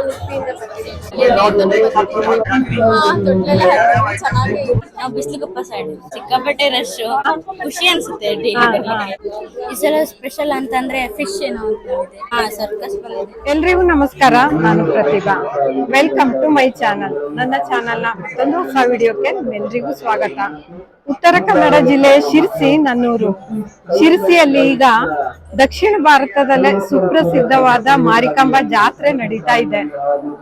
ಉಡುಪಿಯಿಂದ ಚೆನ್ನಾಗಿ ನಾವು ಬಿಸ್ಲುಗುಪ್ಪ ಸೈಡ್ ಸಿಕ್ಕಾಪಟ್ಟೆ ರಶ್ ಖುಷಿ ಅನ್ಸುತ್ತೆ ಈ ಸಲ ಸ್ಪೆಷಲ್ ಅಂತಂದ್ರೆ ಫಿಶ್ ಏನೋ ಅಂತ ಸರ್ಕಸ್ ಬಂದಿದೆ. ಎಲ್ರಿಗೂ ನಮಸ್ಕಾರ, ನಾನು Pratibha. Welcome to my channel. ನನ್ನ ಚಾನಲ್ನ ಮತ್ತೊಂದು ಹೊಸ ವಿಡಿಯೋಕ್ಕೆ ನಿಮ್ಮೆಲ್ಲರಿಗೂ ಸ್ವಾಗತ. ಉತ್ತರ ಕನ್ನಡ ಜಿಲ್ಲೆಯ ಶಿರ್ಸಿ ನನ್ನೂರು. ಶಿರ್ಸಿಯಲ್ಲಿ ಈಗ ದಕ್ಷಿಣ ಭಾರತದಲ್ಲೇ ಸುಪ್ರಸಿದ್ಧವಾದ ಮಾರಿಕಾಂಬಾ ಜಾತ್ರೆ ನಡೀತಾ ಇದೆ.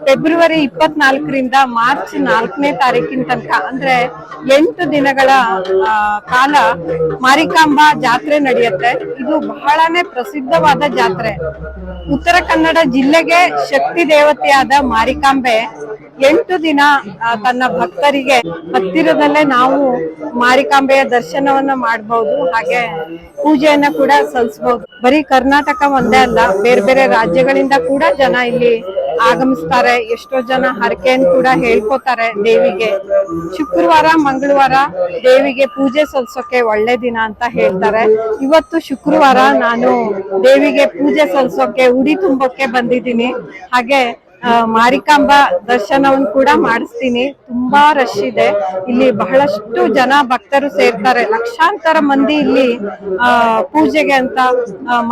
ಫೆಬ್ರವರಿ 24ರಿಂದ ಮಾರ್ಚ್ 4ನೇ ತಾರೀಕಿನ ತನಕ, ಅಂದ್ರೆ 8 ದಿನಗಳ ಕಾಲ ಮಾರಿಕಾಂಬಾ ಜಾತ್ರೆ ನಡೆಯುತ್ತೆ. ಇದು ಬಹಳನೇ ಪ್ರಸಿದ್ಧವಾದ ಜಾತ್ರೆ. ಉತ್ತರ ಕನ್ನಡ ಜಿಲ್ಲೆಗೆ ಶಕ್ತಿ ದೇವತೆಯಾದ ಮಾರಿಕಾಂಬೆ 8 ದಿನ ತನ್ನ ಭಕ್ತರಿಗೆ ಹತ್ತಿರದಲ್ಲೇ ನಾವು ಮಾರಿಕಾಂಬೆಯ ದರ್ಶನವನ್ನ ಮಾಡಬಹುದು, ಹಾಗೆ ಪೂಜೆಯನ್ನ ಕೂಡ ಸಲ್ಲಿಸಬಹುದು. ಬರೀ ಕರ್ನಾಟಕ ಒಂದೇ ಅಲ್ಲ, ಬೇರೆ ಬೇರೆ ರಾಜ್ಯಗಳಿಂದ ಕೂಡ ಜನ ಇಲ್ಲಿ ಆಗಮಿಸ್ತಾರೆ. ಎಷ್ಟೋ ಜನ ಹರಕೆಯನ್ನು ಕೂಡ ಹೇಳ್ಕೊತಾರೆ ದೇವಿಗೆ. ಶುಕ್ರವಾರ ಮಂಗಳವಾರ ದೇವಿಗೆ ಪೂಜೆ ಸಲ್ಲಿಸೋಕೆ ಒಳ್ಳೆ ದಿನ ಅಂತ ಹೇಳ್ತಾರೆ. ಇವತ್ತು ಶುಕ್ರವಾರ ನಾನು ದೇವಿಗೆ ಪೂಜೆ ಸಲ್ಲಿಸೋಕೆ ಉಡಿ ತುಂಬೋಕೆ ಬಂದಿದ್ದೀನಿ. ಹಾಗೆ ಮಾರಿಕಾಂಬಾ ದರ್ಶನವನ್ನು ಕೂಡ ಮಾಡಿಸ್ತೀನಿ. ತುಂಬಾ ರಶ್ ಇದೆ ಇಲ್ಲಿ, ಬಹಳಷ್ಟು ಜನ ಭಕ್ತರು ಸೇರ್ತಾರೆ. ಲಕ್ಷಾಂತರ ಮಂದಿ ಇಲ್ಲಿ ಪೂಜೆಗೆ ಅಂತ,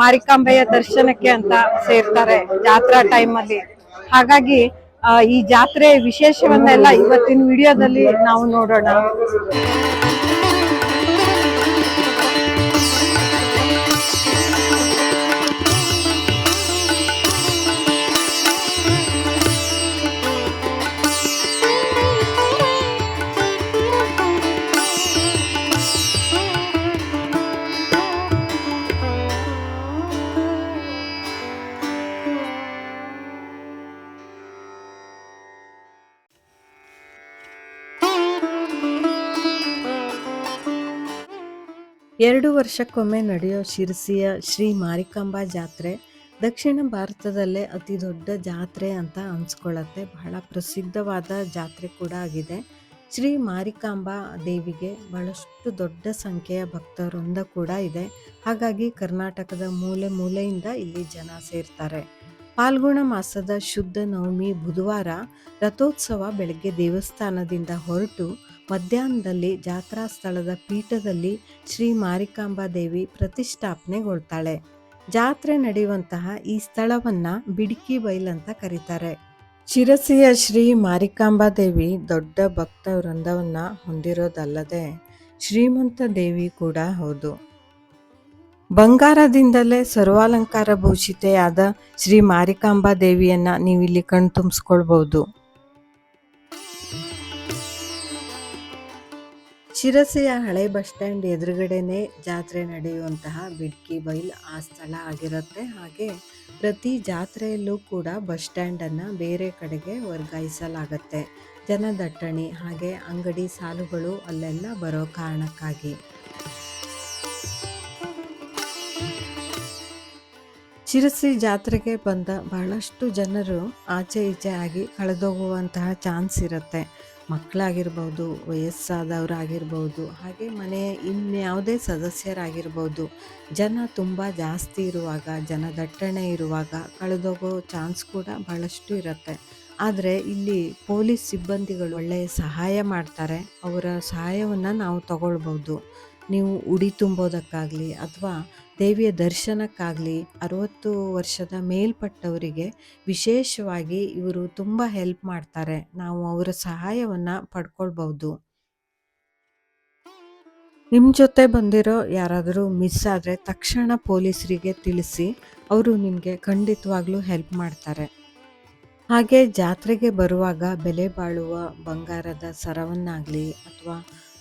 ಮಾರಿಕಾಂಬೆಯ ದರ್ಶನಕ್ಕೆ ಅಂತ ಸೇರ್ತಾರೆ ಜಾತ್ರಾ ಟೈಮ್ ಅಲ್ಲಿ. ಹಾಗಾಗಿ ಈ ಜಾತ್ರೆ ವಿಶೇಷವನ್ನೆಲ್ಲ ಇವತ್ತಿನ ವಿಡಿಯೋದಲ್ಲಿ ನಾವು ನೋಡೋಣ. ಎರಡು ವರ್ಷಕ್ಕೊಮ್ಮೆ ನಡೆಯೋ ಶಿರ್ಸಿಯ ಶ್ರೀ ಮಾರಿಕಾಂಬಾ ಜಾತ್ರೆ ದಕ್ಷಿಣ ಭಾರತದಲ್ಲೇ ಅತಿ ದೊಡ್ಡ ಜಾತ್ರೆ ಅಂತ ಅನ್ಸ್ಕೊಳ್ಳುತ್ತೆ. ಬಹಳ ಪ್ರಸಿದ್ಧವಾದ ಜಾತ್ರೆ ಕೂಡ ಆಗಿದೆ. ಶ್ರೀ ಮಾರಿಕಾಂಬಾ ದೇವಿಗೆ ಬಹಳಷ್ಟು ದೊಡ್ಡ ಸಂಖ್ಯೆಯ ಭಕ್ತವೃಂದ ಕೂಡ ಇದೆ. ಹಾಗಾಗಿ ಕರ್ನಾಟಕದ ಮೂಲೆ ಮೂಲೆಯಿಂದ ಇಲ್ಲಿ ಜನ ಸೇರ್ತಾರೆ. ಫಾಲ್ಗುಣ ಮಾಸದ ಶುದ್ಧ ನವಮಿ ಬುಧವಾರ ರಥೋತ್ಸವ ಬೆಳಗ್ಗೆ ದೇವಸ್ಥಾನದಿಂದ ಹೊರಟು ಮಧ್ಯಾಹ್ನದಲ್ಲಿ ಜಾತ್ರಾ ಸ್ಥಳದ ಪೀಠದಲ್ಲಿ ಶ್ರೀ ಮಾರಿಕಾಂಬಾ ದೇವಿ ಪ್ರತಿಷ್ಠಾಪನೆಗೊಳ್ತಾಳೆ. ಜಾತ್ರೆ ನಡೆಯುವಂತಹ ಈ ಸ್ಥಳವನ್ನ ಬಿಡಿಕಿ ಬೈಲ್ ಅಂತ ಕರೀತಾರೆ. ಶಿರಸಿಯ ಶ್ರೀ ಮಾರಿಕಾಂಬಾ ದೇವಿ ದೊಡ್ಡ ಭಕ್ತ ವೃಂದವನ್ನ ಹೊಂದಿರೋದಲ್ಲದೆ ಶ್ರೀಮಂತ ದೇವಿ ಕೂಡ ಹೌದು. ಬಂಗಾರದಿಂದಲೇ ಸರ್ವಾಲಂಕಾರ ಭೂಷಿತೆಯಾದ ಶ್ರೀ ಮಾರಿಕಾಂಬಾ ದೇವಿಯನ್ನ ನೀವಿಲ್ಲಿ ಕಣ್ತುಂಬಿಸ್ಕೊಳ್ಬಹುದು. ಶಿರಸಿಯ ಹಳೆ ಬಸ್ ಸ್ಟ್ಯಾಂಡ್ ಎದುರುಗಡೆನೆ ಜಾತ್ರೆ ನಡೆಯುವಂತಹ ಬಿಡ್ಕಿ ಬೈಲ್ ಆ ಸ್ಥಳ ಆಗಿರುತ್ತೆ. ಹಾಗೆ ಪ್ರತಿ ಜಾತ್ರೆಯಲ್ಲೂ ಕೂಡ ಬಸ್ ಸ್ಟ್ಯಾಂಡನ್ನು ಬೇರೆ ಕಡೆಗೆ ವರ್ಗಾಯಿಸಲಾಗತ್ತೆ. ಜನದಟ್ಟಣೆ ಹಾಗೆ ಅಂಗಡಿ ಸಾಲುಗಳು ಅಲ್ಲೆಲ್ಲ ಬರೋ ಕಾರಣಕ್ಕಾಗಿ. ಶಿರಸಿ ಜಾತ್ರೆಗೆ ಬಂದ ಬಹಳಷ್ಟು ಜನರು ಆಚೆ ಈಚೆ ಆಗಿ ಕಳೆದೋಗುವಂತಹ ಚಾನ್ಸ್ ಇರುತ್ತೆ. ಮಕ್ಕಳಾಗಿರ್ಬೋದು, ವಯಸ್ಸಾದವರಾಗಿರ್ಬೋದು, ಹಾಗೆ ಮನೆಯ ಇನ್ಯಾವುದೇ ಸದಸ್ಯರಾಗಿರ್ಬೋದು. ಜನ ತುಂಬ ಜಾಸ್ತಿ ಇರುವಾಗ, ಜನದಟ್ಟಣೆ ಇರುವಾಗ ಕಳೆದೋಗೋ ಚಾನ್ಸ್ ಕೂಡ ಬಹಳಷ್ಟು ಇರುತ್ತೆ. ಆದರೆ ಇಲ್ಲಿ ಪೊಲೀಸ್ ಸಿಬ್ಬಂದಿಗಳು ಒಳ್ಳೆಯ ಸಹಾಯ ಮಾಡ್ತಾರೆ. ಅವರ ಸಹಾಯವನ್ನು ನಾವು ತಗೊಳ್ಬೋದು. ನೀವು ಉಡಿ ತುಂಬೋದಕ್ಕಾಗಲಿ ಅಥವಾ ದೇವಿಯ ದರ್ಶನಕ್ಕಾಗಲಿ 60 ವರ್ಷದ ಮೇಲ್ಪಟ್ಟವರಿಗೆ ವಿಶೇಷವಾಗಿ ಇವರು ತುಂಬ ಹೆಲ್ಪ್ ಮಾಡ್ತಾರೆ. ನಾವು ಅವರ ಸಹಾಯವನ್ನು ಪಡ್ಕೊಳ್ಬಹುದು. ನಿಮ್ಮ ಜೊತೆ ಬಂದಿರೋ ಯಾರಾದರೂ ಮಿಸ್ ಆದರೆ ತಕ್ಷಣ ಪೊಲೀಸರಿಗೆ ತಿಳಿಸಿ, ಅವರು ನಿಮಗೆ ಖಂಡಿತವಾಗ್ಲೂ ಹೆಲ್ಪ್ ಮಾಡ್ತಾರೆ. ಹಾಗೆ ಜಾತ್ರೆಗೆ ಬರುವಾಗ ಬೆಲೆ ಬಾಳುವ ಬಂಗಾರದ ಸರವನ್ನಾಗಲಿ ಅಥವಾ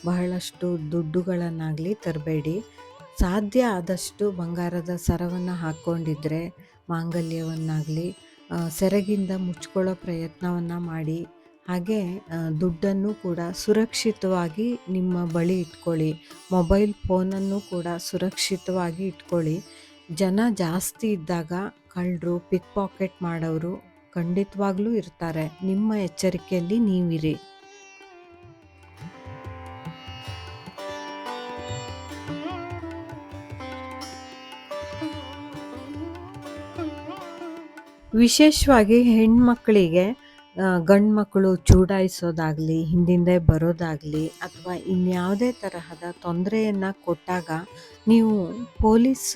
ಬಹಳಷ್ಟು ದುಡ್ಡುಗಳನ್ನಾಗಲಿ ತರಬೇಡಿ. ಸಾಧ್ಯ ಆದಷ್ಟು ಬಂಗಾರದ ಸರವನ್ನು ಹಾಕ್ಕೊಂಡಿದ್ರೆ ಮಾಂಗಲ್ಯವನ್ನಾಗಲಿ ಸೆರಗಿಂದ ಮುಚ್ಕೊಳ್ಳೋ ಪ್ರಯತ್ನವನ್ನು ಮಾಡಿ. ಹಾಗೆ ದುಡ್ಡನ್ನು ಕೂಡ ಸುರಕ್ಷಿತವಾಗಿ ನಿಮ್ಮ ಬಳಿ ಇಟ್ಕೊಳ್ಳಿ. ಮೊಬೈಲ್ ಫೋನನ್ನು ಕೂಡ ಸುರಕ್ಷಿತವಾಗಿ ಇಟ್ಕೊಳ್ಳಿ. ಜನ ಜಾಸ್ತಿ ಇದ್ದಾಗ ಕಳ್ಳರು, ಪಿಕ್ ಪಾಕೆಟ್ ಮಾಡೋರು ಖಂಡಿತವಾಗ್ಲೂ ಇರ್ತಾರೆ. ನಿಮ್ಮ ಎಚ್ಚರಿಕೆಯಲ್ಲಿ ನೀವಿರಿ. ವಿಶೇಷವಾಗಿ ಹೆಣ್ಮಕ್ಕಳಿಗೆ ಗಂಡು ಮಕ್ಕಳು ಚೂಡಾಯಿಸೋದಾಗಲಿ ಹಿಂದಿಂದೆ ಬರೋದಾಗಲಿ ಅಥವಾ ಇನ್ಯಾವುದೇ ತರಹದ ತೊಂದರೆಯನ್ನು ಕೊಟ್ಟಾಗ ನೀವು ಪೊಲೀಸ್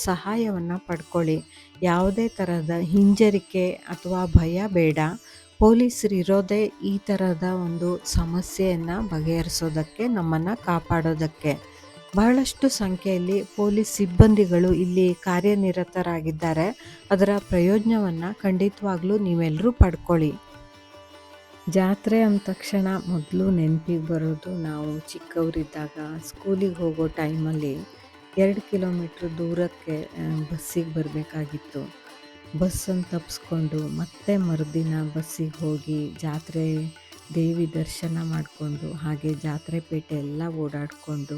ಸಹಾಯವನ್ನು ಪಡ್ಕೊಳ್ಳಿ. ಯಾವುದೇ ಥರದ ಹಿಂಜರಿಕೆ ಅಥವಾ ಭಯ ಬೇಡ. ಪೊಲೀಸರು ಇರೋದೇ ಈ ಥರದ ಒಂದು ಸಮಸ್ಯೆಯನ್ನು ಬಗೆಹರಿಸೋದಕ್ಕೆ, ನಮ್ಮನ್ನು ಕಾಪಾಡೋದಕ್ಕೆ. ಬಹಳಷ್ಟು ಸಂಖ್ಯೆಯಲ್ಲಿ ಪೊಲೀಸ್ ಸಿಬ್ಬಂದಿಗಳು ಇಲ್ಲಿ ಕಾರ್ಯನಿರತರಾಗಿದ್ದಾರೆ. ಅದರ ಪ್ರಯೋಜನವನ್ನು ಖಂಡಿತವಾಗ್ಲೂ ನೀವೆಲ್ಲರೂ ಪಡ್ಕೊಳ್ಳಿ. ಜಾತ್ರೆ ಅಂದ ತಕ್ಷಣ ಮೊದಲು ನೆನಪಿಗೆ ಬರೋದು, ನಾವು ಚಿಕ್ಕವರಿದ್ದಾಗ ಸ್ಕೂಲಿಗೆ ಹೋಗೋ ಟೈಮಲ್ಲಿ 2 ಕಿಲೋಮೀಟ್ರ್ ದೂರಕ್ಕೆ ಬಸ್ಸಿಗೆ ಬರಬೇಕಾಗಿತ್ತು. ಬಸ್ಸನ್ನು ತಪ್ಪಿಸ್ಕೊಂಡು ಮತ್ತೆ ಮರುದಿನ ಬಸ್ಸಿಗೆ ಹೋಗಿ ಜಾತ್ರೆ ದೇವಿ ದರ್ಶನ ಮಾಡಿಕೊಂಡು ಹಾಗೆ ಜಾತ್ರೆ ಪೇಟೆ ಎಲ್ಲ ಓಡಾಡಿಕೊಂಡು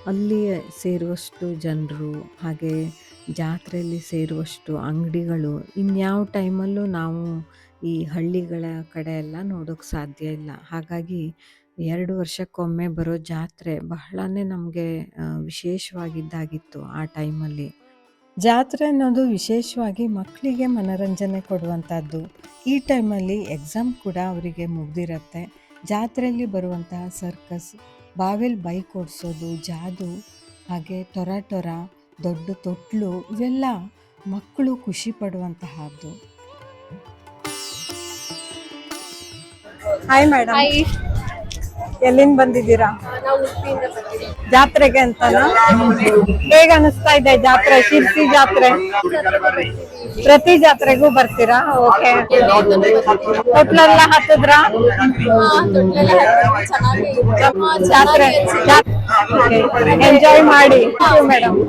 ಅಲ್ಲಿ ಸೇರುವಷ್ಟು ಜನರು ಹಾಗೆ ಜಾತ್ರೆಯಲ್ಲಿ ಸೇರುವಷ್ಟು ಅಂಗಡಿಗಳು ಇನ್ಯಾವ ಟೈಮಲ್ಲೂ ನಾವು ಈ ಹಳ್ಳಿಗಳ ಕಡೆ ಎಲ್ಲ ನೋಡೋಕ್ಕೆ ಸಾಧ್ಯ ಇಲ್ಲ. ಹಾಗಾಗಿ 2 ವರ್ಷಕ್ಕೊಮ್ಮೆ ಬರೋ ಜಾತ್ರೆ ಬಹಳನೇ ನಮಗೆ ವಿಶೇಷವಾಗಿದ್ದಾಗಿತ್ತು ಆ ಟೈಮಲ್ಲಿ. ಜಾತ್ರೆ ಅನ್ನೋದು ವಿಶೇಷವಾಗಿ ಮಕ್ಕಳಿಗೆ ಮನೋರಂಜನೆ ಕೊಡುವಂಥದ್ದು. ಈ ಟೈಮಲ್ಲಿ ಎಕ್ಸಾಮ್ ಕೂಡ ಅವರಿಗೆ ಮುಗ್ದಿರತ್ತೆ. ಜಾತ್ರೆಯಲ್ಲಿ ಬರುವಂತಹ ಸರ್ಕಸ್, ಬಾವೆಲ್ ಬೈಕ್ ಓಡಿಸೋದು, ಜಾದು, ಹಾಗೆ ಟೊರ, ದೊಡ್ಡ ತೊಟ್ಲು, ಇವೆಲ್ಲ ಮಕ್ಕಳು ಖುಷಿ ಪಡುವಂತಹದ್ದು. ಹಾಯ್ ಮೇಡಮ್, ಎಲ್ಲಿಂದ ಬಂದಿದ್ದೀರಾ? ಜಾತ್ರೆಗೆ ಅಂತನಾ? ಹೇಗ ಅನಿಸ್ತಾ ಇದೆ ಜಾತ್ರೆ, ಶಿರ್ಸಿ ಜಾತ್ರೆ? ಪ್ರತಿ ಜಾತ್ರೆಗೂ ಬರ್ತೀರಾ? ಓಕೆ. ತೊಟ್ಲೆಲ್ಲ ಹತ್ತದ್ರ? ಜಾತ್ರೆ ಎಂಜಾಯ್ ಮಾಡಿ ಮೇಡಮ್.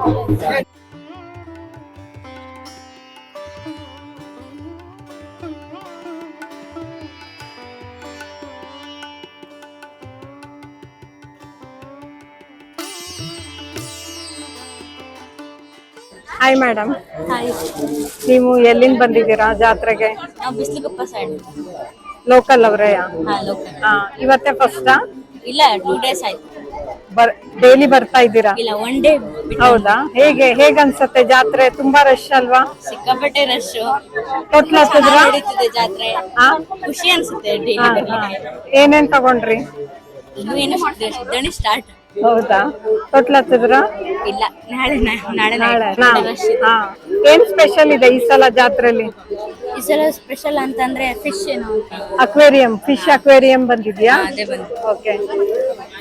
ಹಾಯ್ ಮೇಡಮ್, ನೀವು ಎಲ್ಲಿಂದ ಬಂದಿದ್ದೀರಾ ಜಾತ್ರೆಗೆ? ನಾವು ಬಿಸ್ಲುಗುಪ್ಪ ಸೈಡ್. ಲೋಕಲ್ ಅವರೇ? ಲೋಕಲ್. ಇವತ್ತೇ ಫಸ್ಟಾ? ಇಲ್ಲ, 2 days ಆಯ್ತು. ಡೈಲಿ ಬರ್ತಾ ಇದ್ದೀರಾ? ಇಲ್ಲ, 1 day. ಹೌದಾ? ಹೇಗ್ ಅನ್ಸತ್ತೆ ಜಾತ್ರೆ? ತುಂಬಾ ರಶ್ ಅಲ್ವಾ? ಸಿಕ್ಕಾಪಟ್ಟೆ ರಶ್. ತೊಟ್ಲು ಹತ್ತದ್ರ? ನಡೀತಿದೆ ಜಾತ್ರೆ. ಖುಷಿ ಅನ್ಸುತ್ತೆ. ಏನೇನ್ ತಗೊಂಡ್ರಿ? ಇನ್ನೂ ಏನು ದಣಿ ಸ್ಟಾರ್ಟ್. ಹೌದಾ? ತೊಟ್ಲು ಹತ್ತದ್ರ? ಇಲ್ಲ, ನಾಳೆ ಏನ್ ಸ್ಪೆಷಲ್ ಇದೆ ಈ ಸಲ ಜಾತ್ರೆಲಿ? ಈ ಸಲ ಸ್ಪೆಷಲ್ ಅಂತಂದ್ರೆ ಫಿಶ್ ಏನು ಅಕ್ವೇರಿಯಂ, ಫಿಶ್ ಅಕ್ವೇರಿಯಂ ಬಂದಿದ್ಯಾ? ಅದೇ ಬಂದು. ಓಕೆ.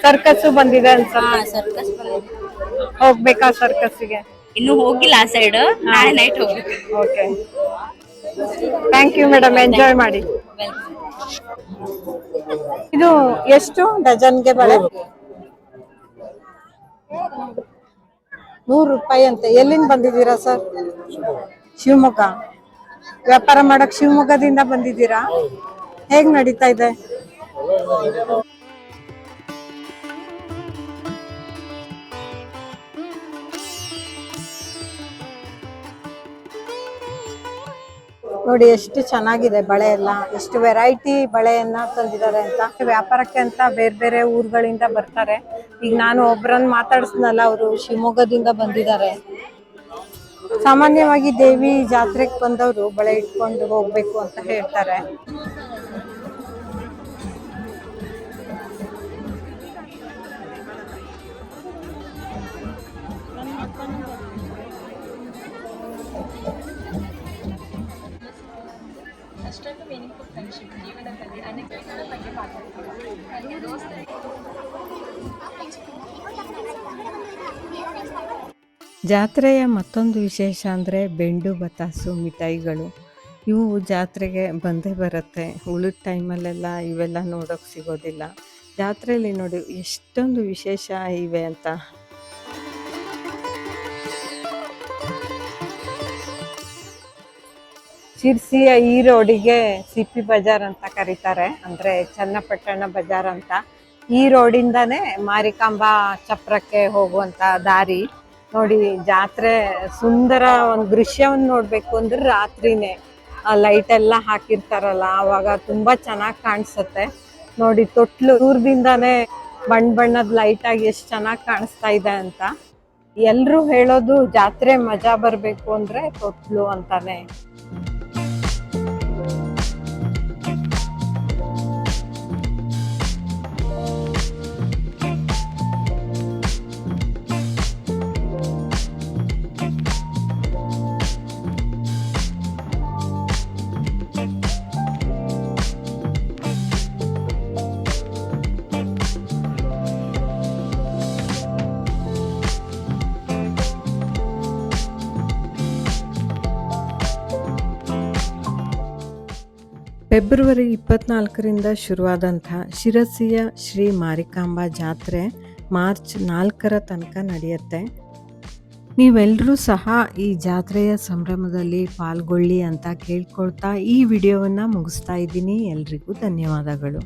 ಸರ್ಕಸ್ ಬಂದಿದೆ ಅನ್ಸುತ್ತೆ. ಸರ್ಕಸ್ ಬಂದಿದೆ. ಹೋಗ್ಬೇಕಾ ಸರ್ಕಸ್ಗೆ? ಇನ್ನೂ ಹೋಗಿಲ್ಲ ಆ ಸೈಡ್. ನಾಳೆ ನೈಟ್ ಹೋಗ್ಬೇಕು. Okay, thank you madam, enjoy ಮಾಡಿ. ಇದು ಎಷ್ಟು ಡಜನ್ಗೆ ಬಳೆ? 100 ರೂಪಾಯಿ ಅಂತೆ. ಎಲ್ಲಿಂದ ಬಂದಿದ್ದೀರಾ ಸರ್? ಶಿವಮೊಗ್ಗ. ವ್ಯಾಪಾರ ಮಾಡಕ್ ಶಿವಮೊಗ್ಗದಿಂದ ಬಂದಿದ್ದೀರಾ? ಹೇಗ್ ನಡೀತಾ ಇದೆ? ನೋಡಿ ಎಷ್ಟು ಚೆನ್ನಾಗಿದೆ ಬಳೆ ಎಲ್ಲ, ಎಷ್ಟು ವೆರೈಟಿ ಬಳೆಯನ್ನ ತಂದಿದ್ದಾರೆ ಅಂತ. ವ್ಯಾಪಾರಕ್ಕೆ ಅಂತ ಬೇರೆ ಬೇರೆ ಊರುಗಳಿಂದ ಬರ್ತಾರೆ. ಈಗ ನಾನು ಒಬ್ರನ್ನ ಮಾತಾಡಿಸ್ನಲ್ಲ, ಅವರು ಶಿವಮೊಗ್ಗದಿಂದ ಬಂದಿದ್ದಾರೆ. ಸಾಮಾನ್ಯವಾಗಿ ದೇವಿ ಜಾತ್ರೆಗೆ ಬಂದವರು ಬಳೆ ಇಟ್ಕೊಂಡು ಹೋಗ್ಬೇಕು ಅಂತ ಹೇಳ್ತಾರೆ. ಜಾತ್ರೆಯ ಮತ್ತೊಂದು ವಿಶೇಷ ಅಂದರೆ ಬೆಂಡು ಬತಾಸು ಮಿಠಾಯಿಗಳು. ಇವು ಜಾತ್ರೆಗೆ ಬಂದೇ ಬರುತ್ತೆ. ಉಳಿದ ಟೈಮಲ್ಲೆಲ್ಲ ಇವೆಲ್ಲ ನೋಡೋಕೆ ಸಿಗೋದಿಲ್ಲ. ಜಾತ್ರೆಯಲ್ಲಿ ನೋಡಿ ಎಷ್ಟೊಂದು ವಿಶೇಷ ಇವೆ ಅಂತ. ಶಿರ್ಸಿಯ ಈ ರೋಡಿಗೆ ಸಿಪಿ ಬಜಾರ್ ಅಂತ ಕರೀತಾರೆ, ಅಂದ್ರೆ ಚನ್ನಪಟ್ಟಣ ಬಜಾರ್ ಅಂತ. ಈ ರೋಡಿಂದಾನೇ ಮಾರಿಕಾಂಬಾ ಚಪ್ರಕ್ಕೆ ಹೋಗುವಂತ ದಾರಿ. ನೋಡಿ ಜಾತ್ರೆ ಸುಂದರ ಒಂದು ದೃಶ್ಯವನ್ನು ನೋಡ್ಬೇಕು ಅಂದ್ರೆ ರಾತ್ರಿನೇ ಲೈಟ್ ಎಲ್ಲ ಹಾಕಿರ್ತಾರಲ್ಲ, ಅವಾಗ ತುಂಬಾ ಚೆನ್ನಾಗಿ ಕಾಣಿಸುತ್ತೆ. ನೋಡಿ ತೊಟ್ಲು ದೂರದಿಂದಾನೇ ಬಣ್ಣದ ಲೈಟ್ ಆಗಿ ಎಷ್ಟು ಚೆನ್ನಾಗಿ ಕಾಣಿಸ್ತಾ ಇದೆ ಅಂತ. ಎಲ್ರು ಹೇಳೋದು ಜಾತ್ರೆ ಮಜಾ ಬರ್ಬೇಕು ಅಂದ್ರೆ ತೊಟ್ಲು ಅಂತಾನೆ. ಫೆಬ್ರವರಿ 24ರಿಂದ ಶುರುವಾದಂಥ ಶಿರಸಿಯ ಶ್ರೀ ಮಾರಿಕಾಂಬಾ ಜಾತ್ರೆ ಮಾರ್ಚ್ 4ರ ತನಕ ನಡೆಯುತ್ತೆ. ನೀವೆಲ್ಲರೂ ಸಹ ಈ ಜಾತ್ರೆಯ ಸಂಭ್ರಮದಲ್ಲಿ ಪಾಲ್ಗೊಳ್ಳಿ ಅಂತ ಕೇಳ್ಕೊಳ್ತಾ ಈ ವಿಡಿಯೋವನ್ನು ಮುಗಿಸ್ತಾ ಇದ್ದೀನಿ. ಎಲ್ರಿಗೂ ಧನ್ಯವಾದಗಳು.